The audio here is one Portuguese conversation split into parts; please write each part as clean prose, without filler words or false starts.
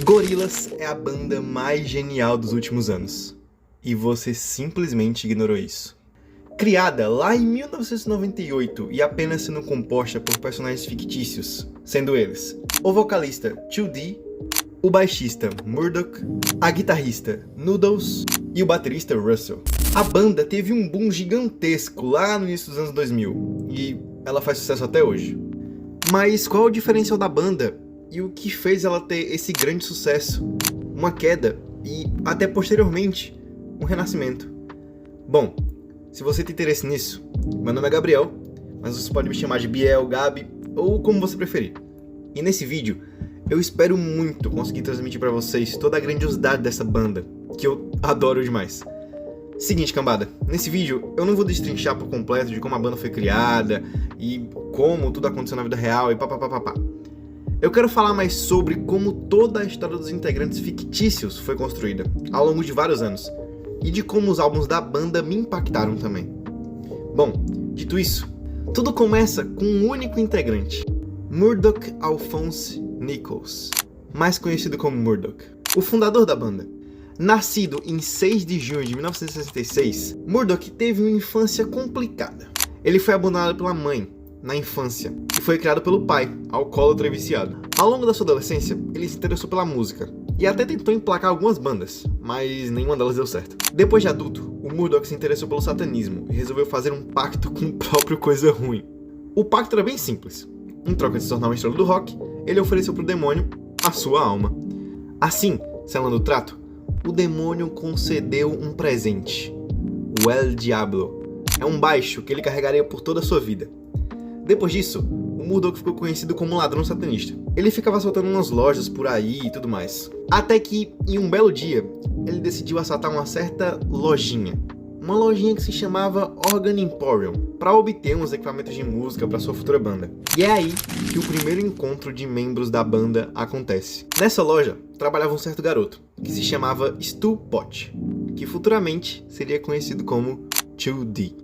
Gorillaz é a banda mais genial dos últimos anos. E você simplesmente ignorou isso. Criada lá em 1998 e apenas sendo composta por personagens fictícios, sendo eles o vocalista 2D, o baixista Murdoch, a guitarrista Noodles e o baterista Russell. A banda teve um boom gigantesco lá no início dos anos 2000 e ela faz sucesso até hoje. Mas qual é o diferencial da banda e o que fez ela ter esse grande sucesso, uma queda e até posteriormente um renascimento? Bom, se você tem interesse nisso, meu nome é Gabriel, mas você pode me chamar de Biel, Gabi ou como você preferir. E nesse vídeo eu espero muito conseguir transmitir para vocês toda a grandiosidade dessa banda, que eu adoro demais. Seguinte, cambada, nesse vídeo eu não vou destrinchar por completo de como a banda foi criada e como tudo aconteceu na vida real e papapá. Eu quero falar mais sobre como toda a história dos integrantes fictícios foi construída ao longo de vários anos e de como os álbuns da banda me impactaram também. Bom, dito isso, tudo começa com um único integrante, Murdoch Alphonse Nichols, mais conhecido como Murdoch, o fundador da banda. Nascido em 6 de junho de 1966, Murdoch teve uma infância complicada. Ele foi abandonado pela mãe na infância e foi criado pelo pai, alcoólatra e viciado. Ao longo da sua adolescência, ele se interessou pela música e até tentou emplacar algumas bandas, mas nenhuma delas deu certo. Depois de adulto, o Murdoch se interessou pelo satanismo e resolveu fazer um pacto com o próprio Coisa Ruim. O pacto era bem simples. Em troca de se tornar uma estrela do rock, ele ofereceu para o demônio a sua alma. Assim, selando o trato, o demônio concedeu um presente, o El Diablo. É um baixo que ele carregaria por toda a sua vida. Depois disso, o Murdoch ficou conhecido como um ladrão satanista. Ele ficava assaltando umas lojas por aí e tudo mais. Até que, em um belo dia, ele decidiu assaltar uma certa lojinha. Uma lojinha que se chamava Organ Emporium, para obter uns equipamentos de música para sua futura banda. E é aí que o primeiro encontro de membros da banda acontece. Nessa loja, trabalhava um certo garoto, que se chamava Stu Potts, que futuramente seria conhecido como 2D.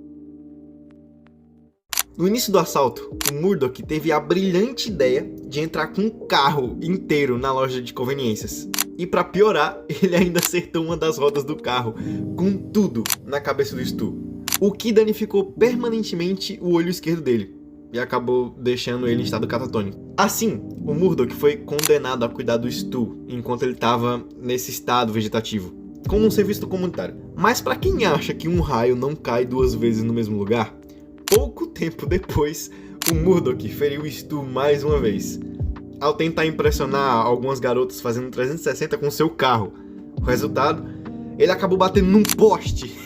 No início do assalto, o Murdoch teve a brilhante ideia de entrar com um carro inteiro na loja de conveniências. E para piorar, ele ainda acertou uma das rodas do carro, com tudo na cabeça do Stu, o que danificou permanentemente o olho esquerdo dele, e acabou deixando ele em estado catatônico. Assim, o Murdoch foi condenado a cuidar do Stu, enquanto ele estava nesse estado vegetativo, como um serviço comunitário. Mas para quem acha que um raio não cai duas vezes no mesmo lugar, pouco tempo depois, o Murdoch feriu o Stu mais uma vez, ao tentar impressionar algumas garotas fazendo 360 com seu carro. O resultado, ele acabou batendo num poste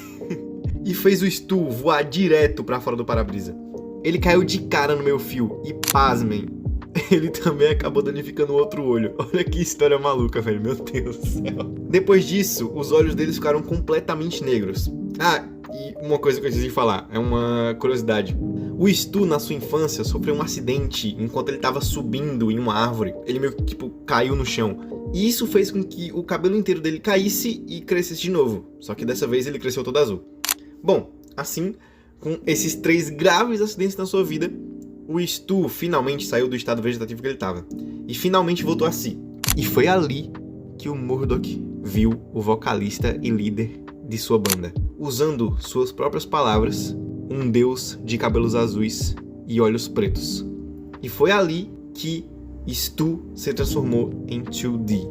e fez o Stu voar direto para fora do para-brisa. Ele caiu de cara no meio fio e, pasmem, ele também acabou danificando o outro olho. Olha que história maluca, velho, meu Deus do céu. Depois disso, os olhos deles ficaram completamente negros. Ah, e uma coisa que eu esqueci de falar, é uma curiosidade. O Stu, na sua infância, sofreu um acidente enquanto ele estava subindo em uma árvore. Ele meio que, caiu no chão. E isso fez com que o cabelo inteiro dele caísse e crescesse de novo. Só que dessa vez ele cresceu todo azul. Bom, assim, com esses 3 graves acidentes na sua vida, o Stu finalmente saiu do estado vegetativo que ele estava. E finalmente voltou a si. E foi ali que o Murdoch viu o vocalista e líder de sua banda, usando suas próprias palavras, um deus de cabelos azuis e olhos pretos. E foi ali que Stu se transformou em 2D.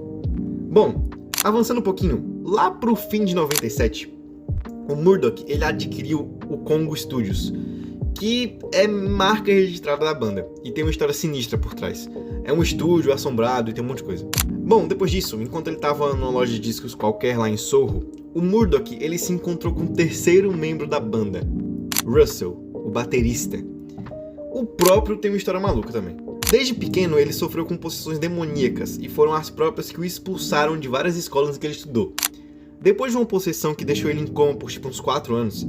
Bom, avançando um pouquinho, lá pro fim de 97, o Murdoch ele adquiriu o Congo Studios, que é marca registrada da banda e tem uma história sinistra por trás. É um estúdio assombrado e tem um monte de coisa. Bom, depois disso, enquanto ele estava numa loja de discos qualquer lá em Sorro, o Murdoch ele se encontrou com o terceiro membro da banda, Russell, o baterista. O próprio tem uma história maluca também. Desde pequeno ele sofreu com possessões demoníacas e foram as próprias que o expulsaram de várias escolas em que ele estudou. Depois de uma possessão que deixou ele em coma por uns 4 anos,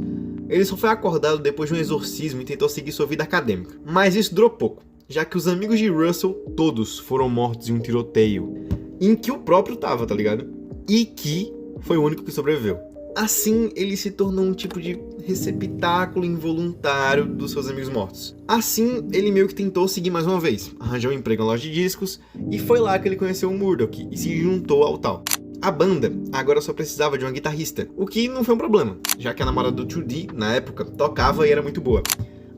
ele só foi acordado depois de um exorcismo e tentou seguir sua vida acadêmica. Mas isso durou pouco, já que os amigos de Russell todos foram mortos em um tiroteio, em que o próprio tava, tá ligado? E que foi o único que sobreviveu. Assim, ele se tornou um tipo de receptáculo involuntário dos seus amigos mortos. Assim, ele meio que tentou seguir mais uma vez, arranjou um emprego em loja de discos, e foi lá que ele conheceu o Murdoch e se juntou ao tal. A banda agora só precisava de uma guitarrista, o que não foi um problema, já que a namorada do 2D, na época, tocava e era muito boa.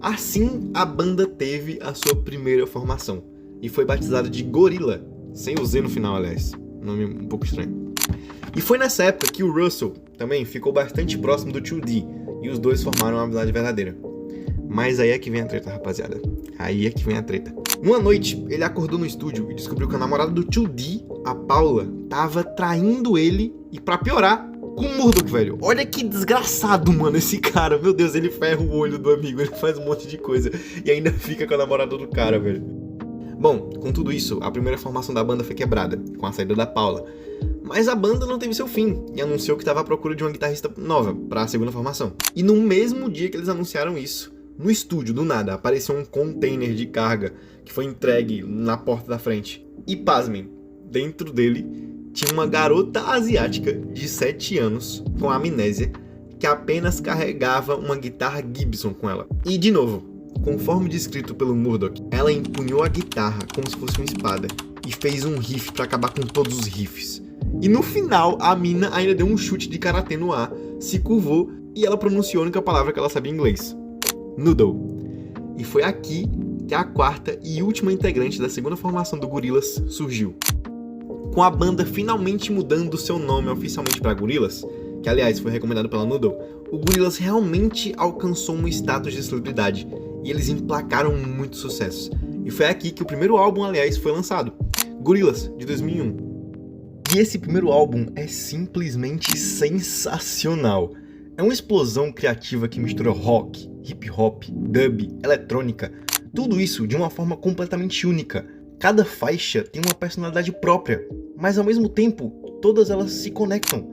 Assim, a banda teve a sua primeira formação, e foi batizada de Gorilla, sem o Z no final, aliás, nome um pouco estranho. E foi nessa época que o Russell também ficou bastante próximo do 2D, e os dois formaram uma amizade verdadeira. Mas aí é que vem a treta, rapaziada. Aí é que vem a treta. Uma noite, ele acordou no estúdio e descobriu que a namorada do 2D, a Paula, tava traindo ele, e pra piorar, com o Murdoch, velho. Olha que desgraçado, mano, esse cara. Meu Deus, ele ferra o olho do amigo, ele faz um monte de coisa, e ainda fica com a namorada do cara, velho. Bom, com tudo isso, a primeira formação da banda foi quebrada, com a saída da Paula. Mas a banda não teve seu fim, e anunciou que estava à procura de uma guitarrista nova para a segunda formação. E no mesmo dia que eles anunciaram isso, no estúdio, do nada, apareceu um container de carga que foi entregue na porta da frente. E pasmem, dentro dele tinha uma garota asiática de 7 anos, com amnésia, que apenas carregava uma guitarra Gibson com ela. E de novo, conforme descrito pelo Murdoch, ela empunhou a guitarra como se fosse uma espada e fez um riff para acabar com todos os riffs. E no final, a mina ainda deu um chute de karatê no ar, se curvou e ela pronunciou a única palavra que ela sabia em inglês: Noodle. E foi aqui que a quarta e última integrante da segunda formação do Gorillaz surgiu. Com a banda finalmente mudando seu nome oficialmente para Gorillaz, que aliás foi recomendado pela Noodle, o Gorillaz realmente alcançou um status de celebridade e eles emplacaram muito sucesso. E foi aqui que o primeiro álbum, aliás, foi lançado, Gorillaz, de 2001. E esse primeiro álbum é simplesmente sensacional. É uma explosão criativa que mistura rock, hip hop, dub, eletrônica, tudo isso de uma forma completamente única. Cada faixa tem uma personalidade própria, mas ao mesmo tempo todas elas se conectam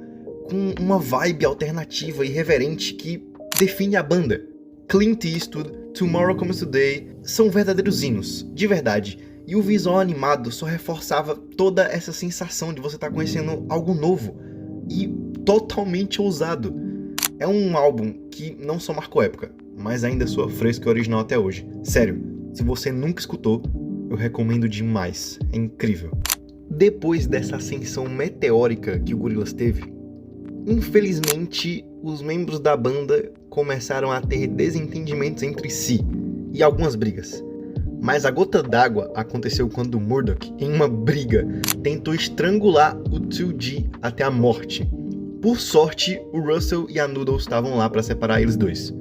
com uma vibe alternativa e irreverente que define a banda. Clint Eastwood, Tomorrow Comes Today são verdadeiros hinos, de verdade. E o visual animado só reforçava toda essa sensação de você estar conhecendo algo novo e totalmente ousado. É um álbum que não só marcou época, mas ainda soa fresco e original até hoje. Sério, se você nunca escutou, eu recomendo demais, é incrível. Depois dessa ascensão meteórica que o Gorillaz teve, infelizmente os membros da banda começaram a ter desentendimentos entre si e algumas brigas. Mas a gota d'água aconteceu quando o Murdoch, em uma briga, tentou estrangular o 2D até a morte. Por sorte, o Russell e a Noodle estavam lá para separar eles dois.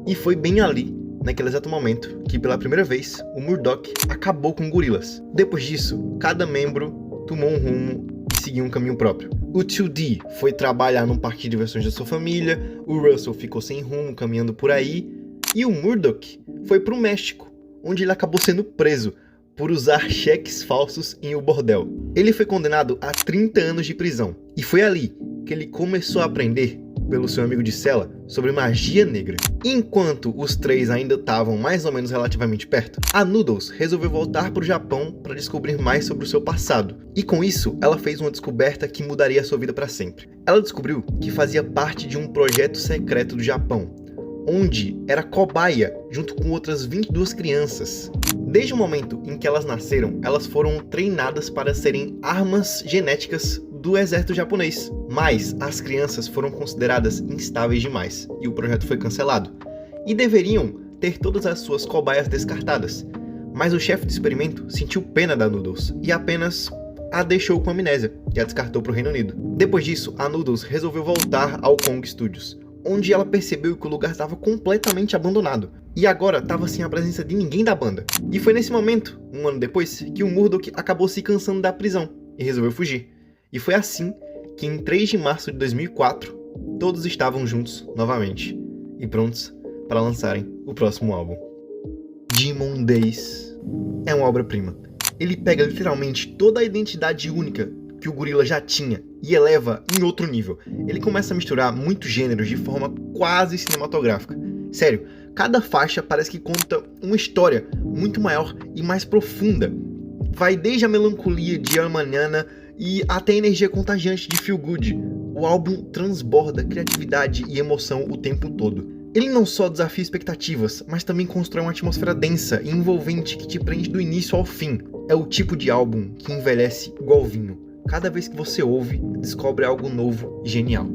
E foi bem ali, naquele exato momento, que pela primeira vez, o Murdoch acabou com o Gorillaz. Depois disso, cada membro tomou um rumo e seguiu um caminho próprio. O 2D foi trabalhar num parque de diversões da sua família, o Russell ficou sem rumo caminhando por aí, e o Murdoch foi para o México, onde ele acabou sendo preso por usar cheques falsos em um bordel. Ele foi condenado a 30 anos de prisão, e foi ali que ele começou a aprender, pelo seu amigo de cela, sobre magia negra. Enquanto os três ainda estavam mais ou menos relativamente perto, a Noodles resolveu voltar para o Japão para descobrir mais sobre o seu passado. E com isso, ela fez uma descoberta que mudaria a sua vida para sempre. Ela descobriu que fazia parte de um projeto secreto do Japão, onde era cobaia junto com outras 22 crianças. Desde o momento em que elas nasceram, elas foram treinadas para serem armas genéticas do exército japonês. Mas as crianças foram consideradas instáveis demais e o projeto foi cancelado. E deveriam ter todas as suas cobaias descartadas. Mas o chefe do experimento sentiu pena da Noodles e apenas a deixou com amnésia e a descartou para o Reino Unido. Depois disso, a Noodles resolveu voltar ao Kong Studios, onde ela percebeu que o lugar estava completamente abandonado e agora estava sem a presença de ninguém da banda. E foi nesse momento, um ano depois, que o Murdoch acabou se cansando da prisão e resolveu fugir. E foi assim que em 3 de março de 2004, todos estavam juntos novamente e prontos para lançarem o próximo álbum. Demon Days é uma obra-prima. Ele pega literalmente toda a identidade única que o Gorillaz já tinha e eleva em outro nível. Ele começa a misturar muitos gêneros de forma quase cinematográfica. Sério, cada faixa parece que conta uma história muito maior e mais profunda. Vai desde a melancolia de Amanhã e até a energia contagiante de Feel Good. o álbum transborda criatividade e emoção o tempo todo. Ele não só desafia expectativas, mas também constrói uma atmosfera densa e envolvente que te prende do início ao fim. É o tipo de álbum que envelhece igual vinho. Cada vez que você ouve, descobre algo novo e genial.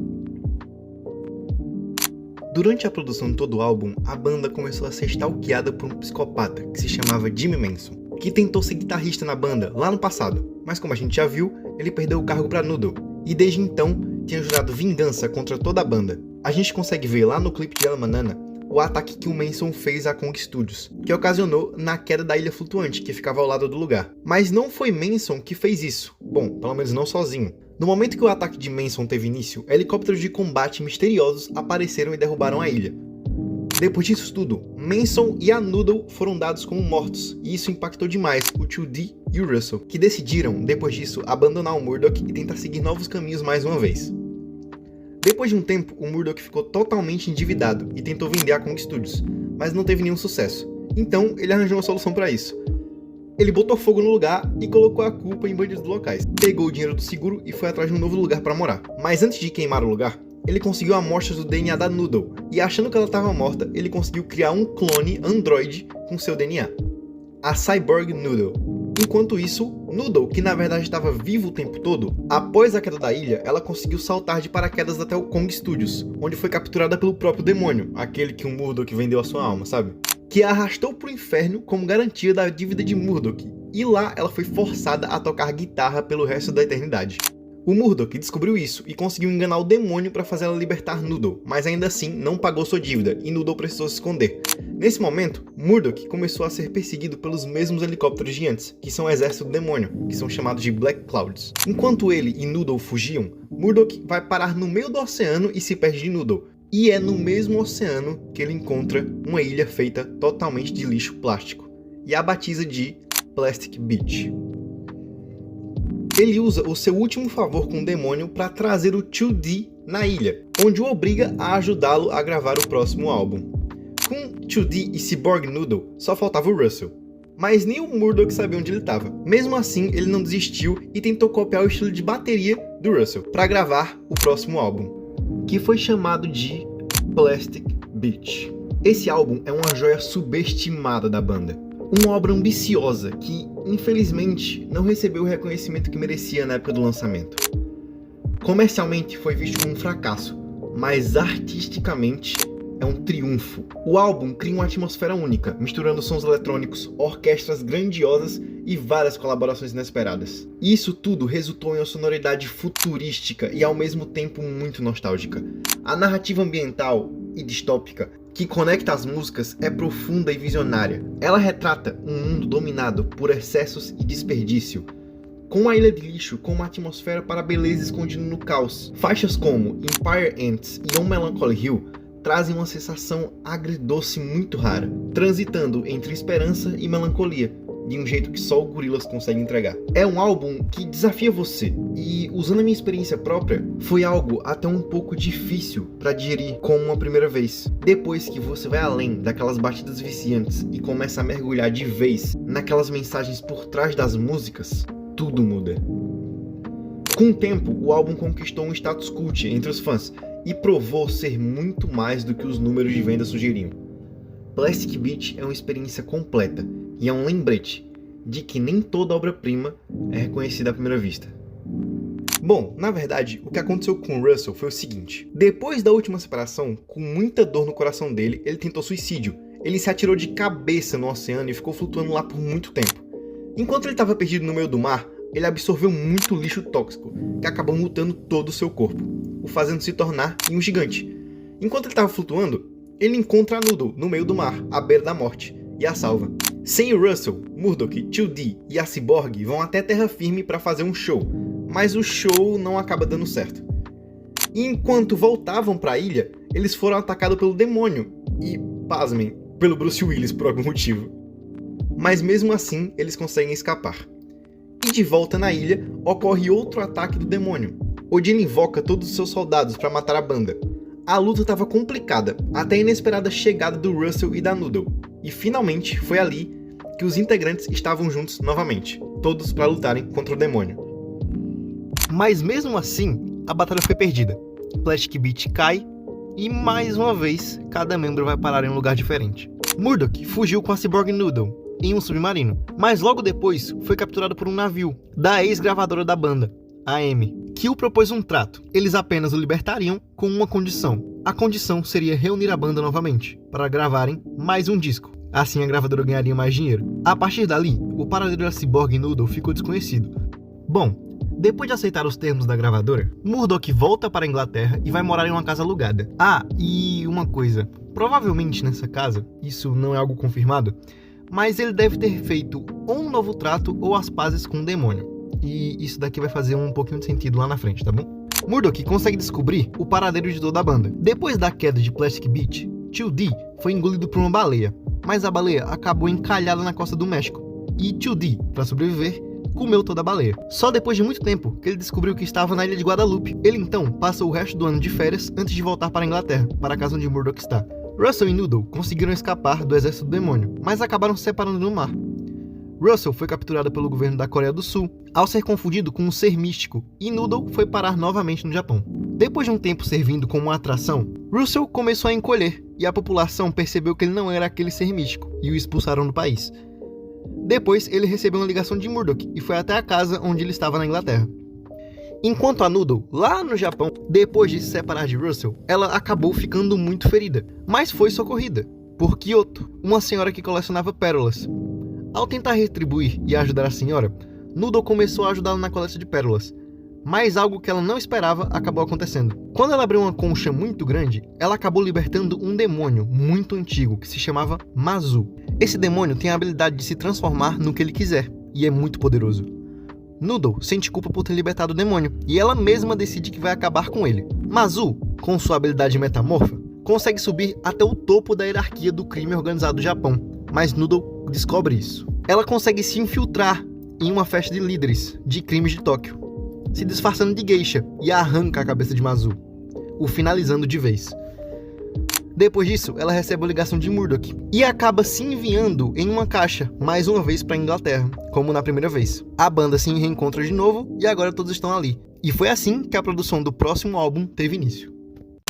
Durante a produção de todo o álbum, a banda começou a ser stalkeada por um psicopata que se chamava Jimmy Manson, que tentou ser guitarrista na banda lá no passado, mas como a gente já viu, ele perdeu o cargo para Noodle, e desde então tinha jurado vingança contra toda a banda. A gente consegue ver lá no clipe de Ela Manana o ataque que o Manson fez à Kong Studios, que ocasionou na queda da ilha flutuante que ficava ao lado do lugar. Mas não foi Manson que fez isso, bom, pelo menos não sozinho. No momento que o ataque de Manson teve início, helicópteros de combate misteriosos apareceram e derrubaram a ilha. Depois disso tudo, Manson e a Noodle foram dados como mortos, e isso impactou demais o 2D e o Russell, que decidiram, depois disso, abandonar o Murdoch e tentar seguir novos caminhos mais uma vez. Depois de um tempo, o Murdoch ficou totalmente endividado e tentou vender a Kong Studios, mas não teve nenhum sucesso. Então, ele arranjou uma solução para isso. Ele botou fogo no lugar e colocou a culpa em bandidos locais. Pegou o dinheiro do seguro e foi atrás de um novo lugar para morar. Mas antes de queimar o lugar, ele conseguiu amostras do DNA da Noodle, e achando que ela estava morta, ele conseguiu criar um clone androide com seu DNA, a Cyborg Noodle. Enquanto isso, Noodle, que na verdade estava vivo o tempo todo, após a queda da ilha, ela conseguiu saltar de paraquedas até o Kong Studios, onde foi capturada pelo próprio demônio, aquele que o Murdoch vendeu a sua alma, sabe? Que a arrastou pro inferno como garantia da dívida de Murdoch, e lá ela foi forçada a tocar guitarra pelo resto da eternidade. O Murdoch descobriu isso e conseguiu enganar o demônio para fazer ela libertar Noodle, mas ainda assim não pagou sua dívida e Noodle precisou se esconder. Nesse momento, Murdoch começou a ser perseguido pelos mesmos helicópteros de antes, que são o exército do demônio, que são chamados de Black Clouds. Enquanto ele e Noodle fugiam, Murdoch vai parar no meio do oceano e se perde de Noodle. E é no mesmo oceano que ele encontra uma ilha feita totalmente de lixo plástico, e a batiza de Plastic Beach. Ele usa o seu último favor com o demônio para trazer o 2D na ilha, onde o obriga a ajudá-lo a gravar o próximo álbum. Com 2D e Cyborg Noodle, só faltava o Russell. Mas nem o Murdoch sabia onde ele estava. Mesmo assim, ele não desistiu e tentou copiar o estilo de bateria do Russell para gravar o próximo álbum, que foi chamado de Plastic Beach. Esse álbum é uma joia subestimada da banda. Uma obra ambiciosa que, infelizmente, não recebeu o reconhecimento que merecia na época do lançamento. Comercialmente foi visto como um fracasso, mas artisticamente é um triunfo. O álbum cria uma atmosfera única, misturando sons eletrônicos, orquestras grandiosas e várias colaborações inesperadas. E isso tudo resultou em uma sonoridade futurística e ao mesmo tempo muito nostálgica. A narrativa ambiental e distópica que conecta as músicas é profunda e visionária. Ela retrata um mundo dominado por excessos e desperdício, com a ilha de lixo como uma atmosfera para a beleza escondida no caos. Faixas como Empire Ants e On Melancholy Hill trazem uma sensação agridoce muito rara, transitando entre esperança e melancolia, de um jeito que só o Gorillaz consegue entregar. É um álbum que desafia você, e usando a minha experiência própria, foi algo até um pouco difícil para digerir como uma primeira vez. Depois que você vai além daquelas batidas viciantes e começa a mergulhar de vez naquelas mensagens por trás das músicas, tudo muda. Com o tempo, o álbum conquistou um status cult entre os fãs e provou ser muito mais do que os números de venda sugeriam. Plastic Beach é uma experiência completa e é um lembrete de que nem toda obra-prima é reconhecida à primeira vista. Bom, na verdade, o que aconteceu com o Russell foi o seguinte: depois da última separação, com muita dor no coração dele, ele tentou suicídio. Ele se atirou de cabeça no oceano e ficou flutuando lá por muito tempo. Enquanto ele estava perdido no meio do mar, ele absorveu muito lixo tóxico, que acabou mutando todo o seu corpo, o fazendo se tornar em um gigante. Enquanto ele estava flutuando, ele encontra a Noodle no meio do mar, à beira da morte, e a salva. Sem o Russell, Murdoch, 2D e a Cyborg vão até terra firme para fazer um show, mas o show não acaba dando certo. E enquanto voltavam para a ilha, eles foram atacados pelo demônio e, pasmem, pelo Bruce Willis por algum motivo. Mas mesmo assim, eles conseguem escapar. E de volta na ilha, ocorre outro ataque do demônio. Odin invoca todos os seus soldados para matar a banda. A luta estava complicada, até a inesperada chegada do Russell e da Noodle. E finalmente foi ali que os integrantes estavam juntos novamente, todos para lutarem contra o demônio. Mas mesmo assim, a batalha foi perdida. Plastic Beach cai e, mais uma vez, cada membro vai parar em um lugar diferente. Murdock fugiu com a Cyborg Noodle em um submarino, mas logo depois foi capturado por um navio da ex-gravadora da banda, a Amy, que o propôs um trato. Eles apenas o libertariam com uma condição. A condição seria reunir a banda novamente, para gravarem mais um disco. Assim a gravadora ganharia mais dinheiro. A partir dali, o paradeiro da Cyborg Noodle ficou desconhecido. Bom, depois de aceitar os termos da gravadora, Murdock volta para a Inglaterra e vai morar em uma casa alugada. Ah, e uma coisa, provavelmente nessa casa, isso não é algo confirmado, mas ele deve ter feito ou um novo trato ou as pazes com o demônio. E isso daqui vai fazer um pouquinho de sentido lá na frente, tá bom? Murdock consegue descobrir o paradeiro de toda a banda. Depois da queda de Plastic Beach, 2D foi engolido por uma baleia, mas a baleia acabou encalhada na costa do México. E 2D, para sobreviver, comeu toda a baleia. Só depois de muito tempo que ele descobriu que estava na ilha de Guadalupe. Ele então passa o resto do ano de férias antes de voltar para a Inglaterra, para a casa onde Murdock está. Russell e Noodle conseguiram escapar do exército do demônio, mas acabaram se separando no mar. Russell foi capturado pelo governo da Coreia do Sul ao ser confundido com um ser místico, e Noodle foi parar novamente no Japão. Depois de um tempo servindo como uma atração, Russell começou a encolher, e a população percebeu que ele não era aquele ser místico, e o expulsaram do país. Depois, ele recebeu uma ligação de Murdock e foi até a casa onde ele estava na Inglaterra. Enquanto a Noodle, lá no Japão, depois de se separar de Russell, ela acabou ficando muito ferida, mas foi socorrida por Kyoto, uma senhora que colecionava pérolas. Ao tentar retribuir e ajudar a senhora, Noodle começou a ajudá-la na coleta de pérolas, mas algo que ela não esperava acabou acontecendo. Quando ela abriu uma concha muito grande, ela acabou libertando um demônio muito antigo que se chamava Mazu. Esse demônio tem a habilidade de se transformar no que ele quiser, e é muito poderoso. Noodle sente culpa por ter libertado o demônio, e ela mesma decide que vai acabar com ele. Mazu, com sua habilidade metamorfa, consegue subir até o topo da hierarquia do crime organizado do Japão, mas Noodle descobre isso. Ela consegue se infiltrar em uma festa de líderes de crimes de Tóquio, se disfarçando de geisha, e arranca a cabeça de Mazu, o finalizando de vez. Depois disso, ela recebe a ligação de Murdock e acaba se enviando em uma caixa, mais uma vez para a Inglaterra, como na primeira vez. A banda se reencontra de novo e agora todos estão ali. E foi assim que a produção do próximo álbum teve início.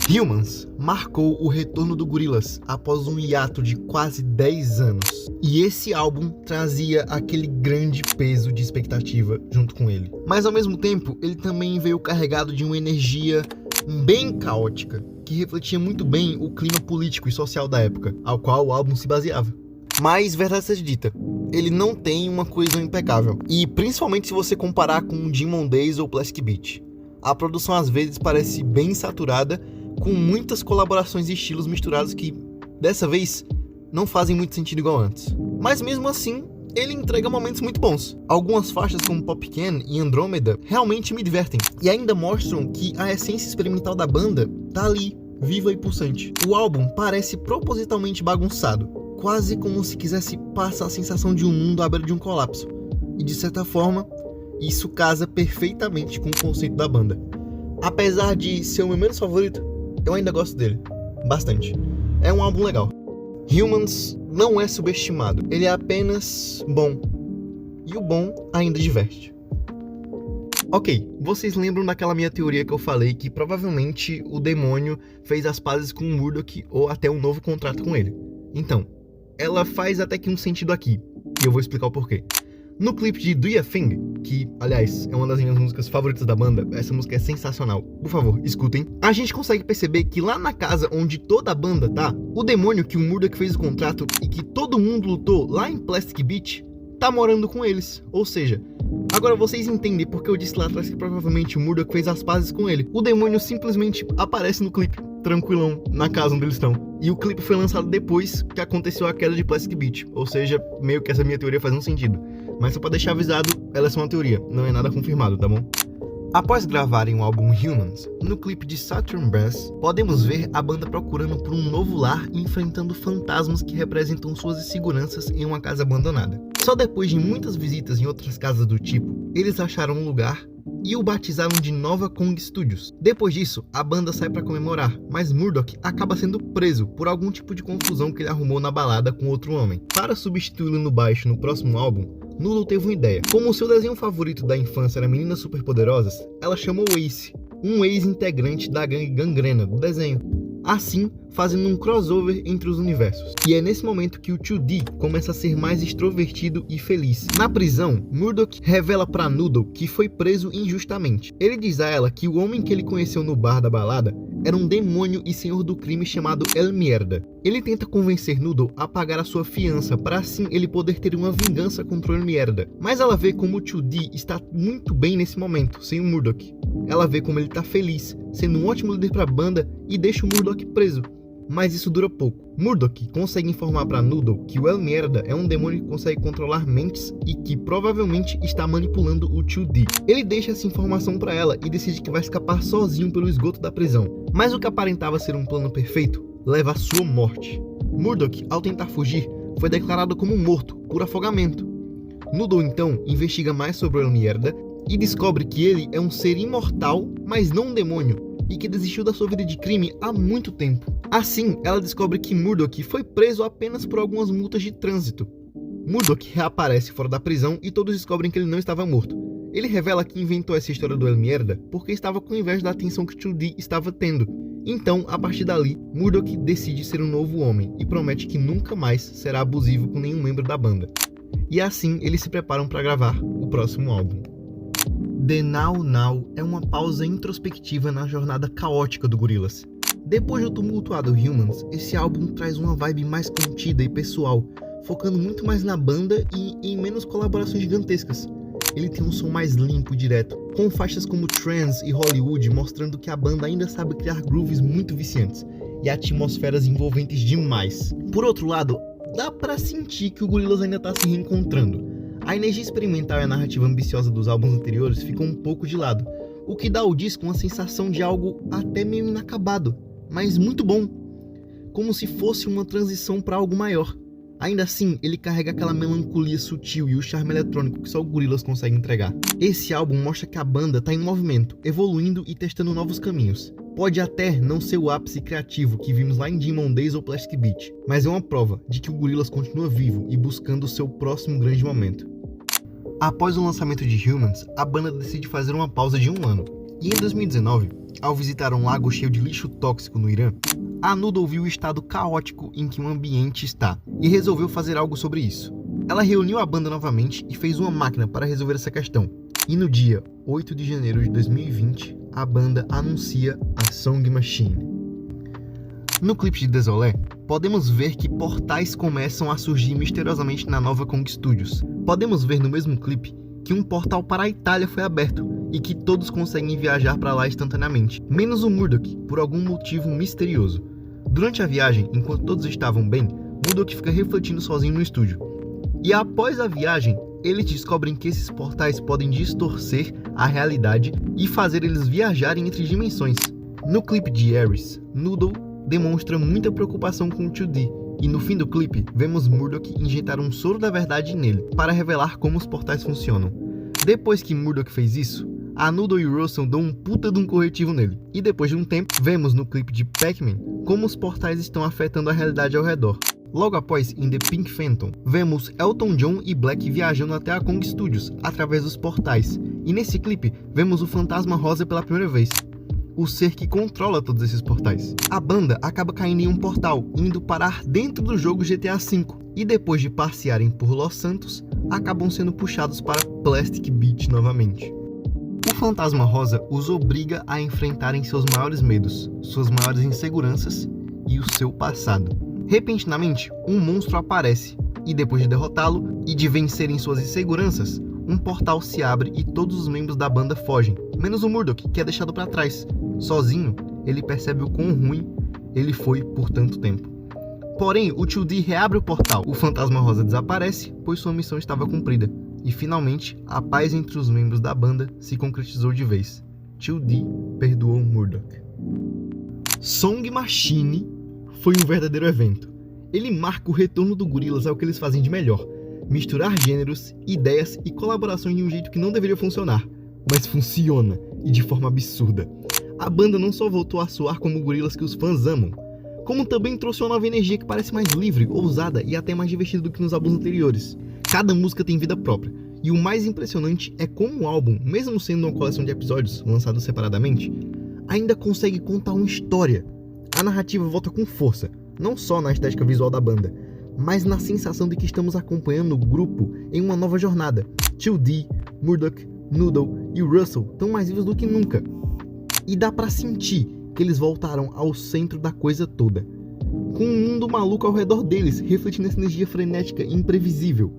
Humans marcou o retorno do Gorillaz após um hiato de quase 10 anos. E esse álbum trazia aquele grande peso de expectativa junto com ele. Mas ao mesmo tempo, ele também veio carregado de uma energia bem caótica, que refletia muito bem o clima político e social da época, ao qual o álbum se baseava. Mas, verdade seja dita, ele não tem uma coesão impecável, e principalmente se você comparar com Demon Days ou Plastic Beach. A produção às vezes parece bem saturada, com muitas colaborações e estilos misturados que, dessa vez, não fazem muito sentido igual antes. Mas mesmo assim, ele entrega momentos muito bons. Algumas faixas como Pop Can e Andromeda realmente me divertem, e ainda mostram que a essência experimental da banda tá ali, viva e pulsante. O álbum parece propositalmente bagunçado, quase como se quisesse passar a sensação de um mundo à beira de um colapso. E de certa forma, isso casa perfeitamente com o conceito da banda. Apesar de ser o meu menos favorito, eu ainda gosto dele, bastante. É um álbum legal. Humans não é subestimado, ele é apenas bom. E o bom ainda diverte. Ok, vocês lembram daquela minha teoria que eu falei que provavelmente o demônio fez as pazes com o Murdock ou até um novo contrato com ele? Então, ela faz até que um sentido aqui, e eu vou explicar o porquê. No clipe de Do Ya Thing, que, aliás, é uma das minhas músicas favoritas da banda, essa música é sensacional, por favor, escutem, a gente consegue perceber que lá na casa onde toda a banda tá, o demônio que o Murdock fez o contrato e que todo mundo lutou lá em Plastic Beach, tá morando com eles. Ou seja, agora vocês entendem porque eu disse lá atrás que provavelmente o Murdock fez as pazes com ele. O demônio simplesmente aparece no clipe, tranquilão, na casa onde eles estão. E o clipe foi lançado depois que aconteceu a queda de Plastic Beach, ou seja, meio que essa minha teoria faz um sentido. Mas só pra deixar avisado, ela é só uma teoria, não é nada confirmado, tá bom? Após gravarem o álbum Humans, no clipe de Saturn Brass, podemos ver a banda procurando por um novo lar e enfrentando fantasmas que representam suas inseguranças em uma casa abandonada. Só depois de muitas visitas em outras casas do tipo, eles acharam um lugar e o batizaram de Nova Kong Studios. Depois disso, a banda sai para comemorar, mas Murdock acaba sendo preso por algum tipo de confusão que ele arrumou na balada com outro homem. Para substituí-lo no baixo no próximo álbum, Noodle teve uma ideia. Como o seu desenho favorito da infância era Meninas Superpoderosas, ela chamou Ace, um ex-integrante da gangue Gangrena do desenho, assim fazendo um crossover entre os universos. E é nesse momento que o 2D começa a ser mais extrovertido e feliz. Na prisão, Murdock revela para Noodle que foi preso injustamente. Ele diz a ela que o homem que ele conheceu no bar da balada era um demônio e senhor do crime chamado El Mierda. Ele tenta convencer Noodle a pagar a sua fiança para assim ele poder ter uma vingança contra o El Mierda. Mas ela vê como o 2D está muito bem nesse momento, sem o Murdock. Ela vê como ele está feliz, sendo um ótimo líder para a banda e deixa o Murdock preso. Mas isso dura pouco. Murdock consegue informar para Noodle que o El Mierda é um demônio que consegue controlar mentes e que provavelmente está manipulando o 2D. Ele deixa essa informação para ela e decide que vai escapar sozinho pelo esgoto da prisão. Mas o que aparentava ser um plano perfeito leva à sua morte. Murdock, ao tentar fugir, foi declarado como morto por afogamento. Noodle então investiga mais sobre o El Mierda e descobre que ele é um ser imortal, mas não um demônio, e que desistiu da sua vida de crime há muito tempo. Assim, ela descobre que Murdock foi preso apenas por algumas multas de trânsito. Murdock reaparece fora da prisão e todos descobrem que ele não estava morto. Ele revela que inventou essa história do El Mierda porque estava com inveja da atenção que 2D estava tendo. Então, a partir dali, Murdock decide ser um novo homem e promete que nunca mais será abusivo com nenhum membro da banda. E assim, eles se preparam para gravar o próximo álbum. The Now Now é uma pausa introspectiva na jornada caótica do Gorillaz. Depois do tumultuado Humans, esse álbum traz uma vibe mais contida e pessoal, focando muito mais na banda e em menos colaborações gigantescas. Ele tem um som mais limpo e direto, com faixas como Trance e Hollywood mostrando que a banda ainda sabe criar grooves muito viciantes e atmosferas envolventes demais. Por outro lado, dá pra sentir que o Gorillaz ainda tá se reencontrando. A energia experimental e a narrativa ambiciosa dos álbuns anteriores ficam um pouco de lado, o que dá ao disco uma sensação de algo até meio inacabado, mas muito bom, como se fosse uma transição para algo maior. Ainda assim, ele carrega aquela melancolia sutil e o charme eletrônico que só o Gorillaz consegue entregar. Esse álbum mostra que a banda está em movimento, evoluindo e testando novos caminhos. Pode até não ser o ápice criativo que vimos lá em Demon Days ou Plastic Beach, mas é uma prova de que o Gorillaz continua vivo e buscando o seu próximo grande momento. Após o lançamento de Humans, a banda decide fazer uma pausa de 1 ano. E em 2019, ao visitar um lago cheio de lixo tóxico no Irã, a Noodle viu o estado caótico em que o ambiente está e resolveu fazer algo sobre isso. Ela reuniu a banda novamente e fez uma máquina para resolver essa questão. E no dia 8 de janeiro de 2020, a banda anuncia a Song Machine. No clipe de Désolé, podemos ver que portais começam a surgir misteriosamente na Nova Kong Studios. Podemos ver no mesmo clipe que um portal para a Itália foi aberto e que todos conseguem viajar para lá instantaneamente, menos o Murdock, por algum motivo misterioso. Durante a viagem, enquanto todos estavam bem, Murdock fica refletindo sozinho no estúdio. E após a viagem, eles descobrem que esses portais podem distorcer a realidade e fazer eles viajarem entre dimensões. No clipe de Ares, Noodle demonstra muita preocupação com o 2D, e no fim do clipe, vemos Murdock injetar um soro da verdade nele, para revelar como os portais funcionam. Depois que Murdock fez isso, a Noodle e o Russell dão um puta de um corretivo nele, e depois de um tempo, vemos no clipe de Pac-Man como os portais estão afetando a realidade ao redor. Logo após, em The Pink Phantom, vemos Elton John e Black viajando até a Kong Studios, através dos portais, e nesse clipe, vemos o Fantasma Rosa pela primeira vez, o ser que controla todos esses portais. A banda acaba caindo em um portal, indo parar dentro do jogo GTA V, e depois de passearem por Los Santos, acabam sendo puxados para Plastic Beach novamente. O Fantasma Rosa os obriga a enfrentarem seus maiores medos, suas maiores inseguranças e o seu passado. Repentinamente, um monstro aparece, e depois de derrotá-lo e de vencerem suas inseguranças, um portal se abre e todos os membros da banda fogem, menos o Murdock, que é deixado para trás. Sozinho, ele percebe o quão ruim ele foi por tanto tempo. Porém, o 2D reabre o portal, o Fantasma Rosa desaparece, pois sua missão estava cumprida, e finalmente, a paz entre os membros da banda se concretizou de vez. 2D perdoou Murdock. Song Machine foi um verdadeiro evento. Ele marca o retorno do Gorillaz ao que eles fazem de melhor: misturar gêneros, ideias e colaborações de um jeito que não deveria funcionar, mas funciona, e de forma absurda. A banda não só voltou a soar como o Gorillaz que os fãs amam, como também trouxe uma nova energia que parece mais livre, ousada e até mais divertida do que nos álbuns anteriores. Cada música tem vida própria, E o mais impressionante é como o álbum, mesmo sendo uma coleção de episódios lançados separadamente, ainda consegue contar uma história. A narrativa volta com força, não só na estética visual da banda, mas na sensação de que estamos acompanhando o grupo em uma nova jornada. 2D, Murdoch, Noodle e Russell estão mais vivos do que nunca. E dá pra sentir que eles voltaram ao centro da coisa toda, com um mundo maluco ao redor deles, refletindo essa energia frenética e imprevisível.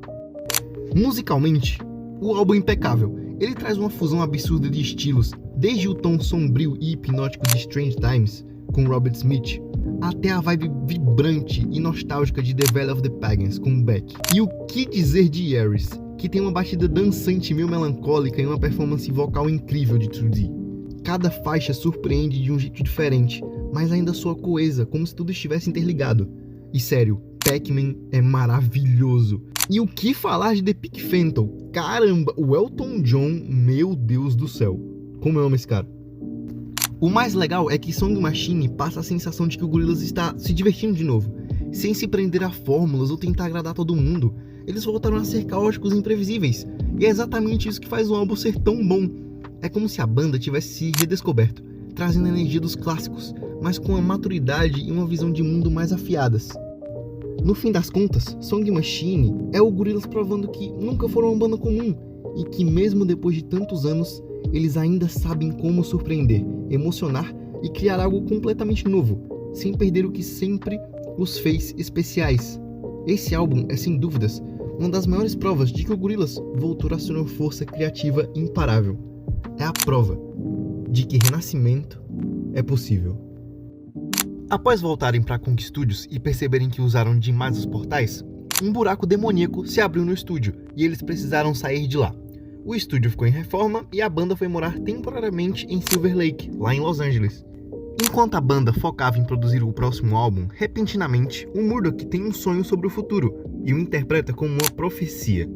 Musicalmente, o álbum é impecável. Ele traz uma fusão absurda de estilos, desde o tom sombrio e hipnótico de Strange Times, com Robert Smith, até a vibe vibrante e nostálgica de The Valley of the Pagans, com Beck. E o que dizer de Yaris, que tem uma batida dançante meio melancólica e uma performance vocal incrível de 2D. Cada faixa surpreende de um jeito diferente, mas ainda soa coesa, como se tudo estivesse interligado. E sério, Pac-Man é maravilhoso. E o que falar de The Pick Fenton? Caramba, o Elton John, meu Deus do céu. Como eu amo esse cara. O mais legal é que Song Machine passa a sensação de que o Gorillaz está se divertindo de novo, sem se prender a fórmulas ou tentar agradar todo mundo. Eles voltaram a ser caóticos e imprevisíveis, e é exatamente isso que faz o álbum ser tão bom. É como se a banda tivesse se redescoberto, trazendo a energia dos clássicos, mas com a maturidade e uma visão de mundo mais afiadas. No fim das contas, Song Machine é o Gorillaz provando que nunca foram uma banda comum, e que mesmo depois de tantos anos, eles ainda sabem como surpreender, emocionar e criar algo completamente novo, sem perder o que sempre os fez especiais. Esse álbum é, sem dúvidas, uma das maiores provas de que o Gorillaz voltou a ser uma força criativa imparável. É a prova de que renascimento é possível. Após voltarem para Konk Studios e perceberem que usaram demais os portais, um buraco demoníaco se abriu no estúdio e eles precisaram sair de lá. O estúdio ficou em reforma e a banda foi morar temporariamente em Silver Lake, lá em Los Angeles. Enquanto a banda focava em produzir o próximo álbum, repentinamente, o Murdoch tem um sonho sobre o futuro e o interpreta como uma profecia.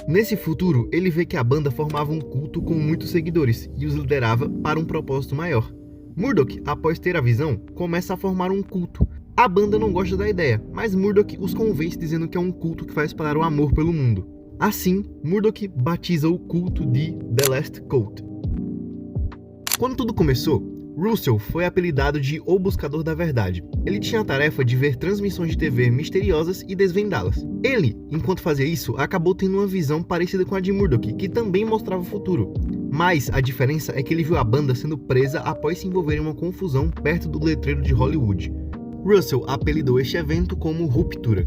Nesse futuro, ele vê que a banda formava um culto com muitos seguidores e os liderava para um propósito maior. Murdoch, após ter a visão, começa a formar um culto. A banda não gosta da ideia, mas Murdoch os convence dizendo que é um culto que vai espalhar o amor pelo mundo. Assim, Murdoch batiza o culto de The Last Cult. Quando tudo começou, Russell foi apelidado de O Buscador da Verdade. Ele tinha a tarefa de ver transmissões de TV misteriosas e desvendá-las. Ele, enquanto fazia isso, acabou tendo uma visão parecida com a de Murdoch, que também mostrava o futuro. Mas a diferença é que ele viu a banda sendo presa após se envolver em uma confusão perto do letreiro de Hollywood. Russell apelidou este evento como Ruptura.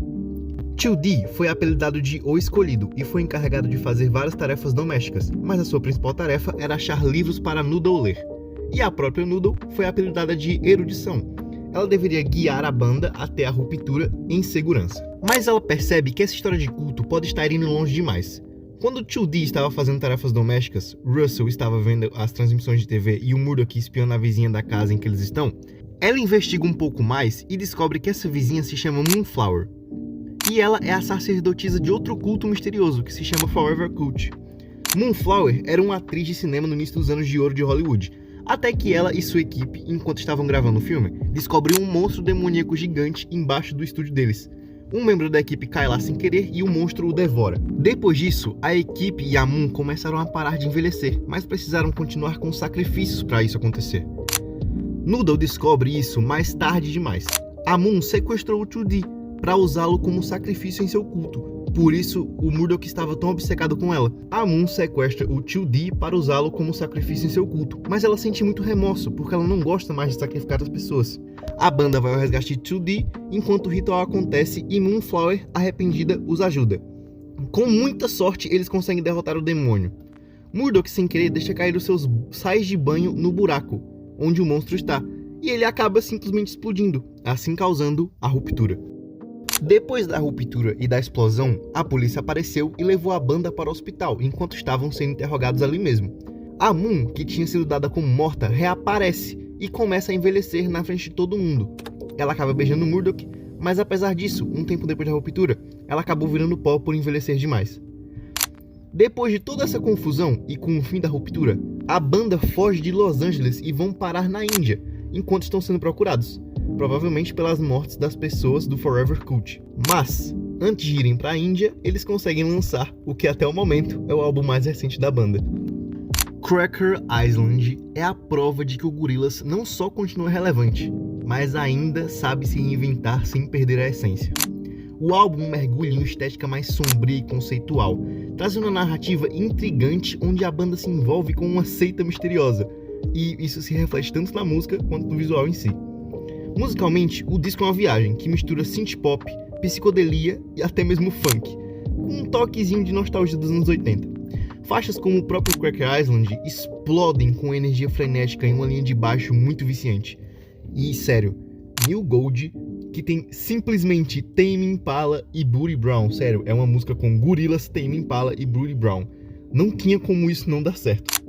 2D foi apelidado de O Escolhido e foi encarregado de fazer várias tarefas domésticas, mas a sua principal tarefa era achar livros para Noodle ler. E a própria Noodle foi apelidada de Erudição. Ela deveria guiar a banda até a ruptura em segurança. Mas ela percebe que essa história de culto pode estar indo longe demais. Quando 2D estava fazendo tarefas domésticas, Russell estava vendo as transmissões de TV e o Murdoch espiando a vizinha da casa em que eles estão, ela investiga um pouco mais e descobre que essa vizinha se chama Moonflower. E ela é a sacerdotisa de outro culto misterioso que se chama Forever Cult. Moonflower era uma atriz de cinema no início dos anos de ouro de Hollywood, até que ela e sua equipe, enquanto estavam gravando o filme, descobriram um monstro demoníaco gigante embaixo do estúdio deles. Um membro da equipe cai lá sem querer e o monstro o devora. Depois disso, a equipe e a Moon começaram a parar de envelhecer, mas precisaram continuar com sacrifícios para isso acontecer. Noodle descobre isso mais tarde demais. A Moon sequestrou o 2D para usá-lo como sacrifício em seu culto. Por isso, o Murdoch estava tão obcecado com ela. A Moon sequestra o 2D para usá-lo como sacrifício em seu culto, mas ela sente muito remorso porque ela não gosta mais de sacrificar as pessoas. A banda vai ao resgate de 2D enquanto o ritual acontece e Moonflower, arrependida, os ajuda. Com muita sorte, eles conseguem derrotar o demônio. Murdoch, sem querer, deixa cair os seus sais de banho no buraco onde o monstro está, e ele acaba simplesmente explodindo, assim causando a ruptura. Depois da ruptura e da explosão, a polícia apareceu e levou a banda para o hospital, enquanto estavam sendo interrogados ali mesmo. A Moon, que tinha sido dada como morta, reaparece e começa a envelhecer na frente de todo mundo. Ela acaba beijando Murdoch, mas apesar disso, um tempo depois da ruptura, ela acabou virando pó por envelhecer demais. Depois de toda essa confusão e com o fim da ruptura, a banda foge de Los Angeles e vão parar na Índia, enquanto estão sendo procurados, provavelmente pelas mortes das pessoas do Forever Cult. Mas antes de irem para a Índia, eles conseguem lançar o que até o momento é o álbum mais recente da banda. Cracker Island é a prova de que o Gorillaz não só continua relevante, mas ainda sabe se reinventar sem perder a essência. O álbum mergulha em uma estética mais sombria e conceitual, trazendo uma narrativa intrigante onde a banda se envolve com uma seita misteriosa, e isso se reflete tanto na música quanto no visual em si. Musicalmente, o disco é uma viagem que mistura synth-pop, psicodelia e até mesmo funk, com um toquezinho de nostalgia dos anos 80. Faixas como o próprio Cracker Island explodem com energia frenética em uma linha de baixo muito viciante. E, sério, New Gold, que tem simplesmente Tame Impala e Booty Brown, sério, é uma música com Gorillaz, Tame Impala e Booty Brown. Não tinha como isso não dar certo.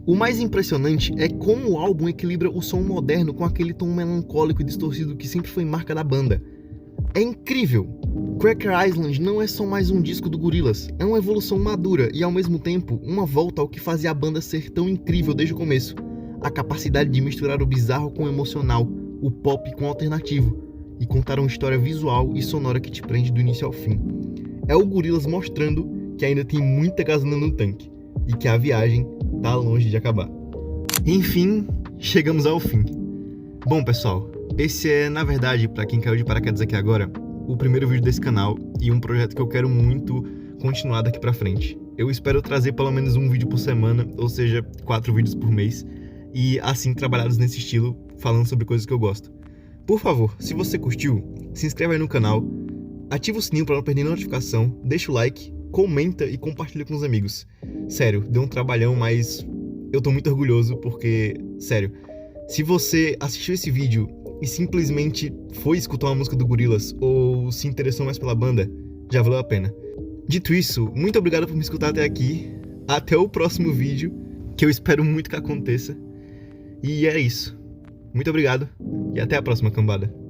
O mais impressionante é como o álbum equilibra o som moderno com aquele tom melancólico e distorcido que sempre foi marca da banda. É incrível! Cracker Island não é só mais um disco do Gorillaz, é uma evolução madura e ao mesmo tempo uma volta ao que fazia a banda ser tão incrível desde o começo. A capacidade de misturar o bizarro com o emocional, o pop com o alternativo, e contar uma história visual e sonora que te prende do início ao fim. É o Gorillaz mostrando que ainda tem muita gasolina no tanque, e que a viagem tá longe de acabar. Enfim, chegamos ao fim. Bom, pessoal, esse é, na verdade, para quem caiu de paraquedas aqui agora, o primeiro vídeo desse canal e um projeto que eu quero muito continuar daqui pra frente. Eu espero trazer pelo menos um vídeo por semana, ou seja, 4 vídeos por mês, e assim trabalhados nesse estilo, falando sobre coisas que eu gosto. Por favor, se você curtiu, se inscreve aí no canal, ativa o sininho para não perder notificação, deixa o like, comenta e compartilha com os amigos. Sério, deu um trabalhão, mas eu tô muito orgulhoso porque, sério, se você assistiu esse vídeo e simplesmente foi escutar uma música do Gorillaz ou se interessou mais pela banda, já valeu a pena. Dito isso, muito obrigado por me escutar até aqui. Até o próximo vídeo, que eu espero muito que aconteça. E é isso. Muito obrigado e até a próxima, cambada.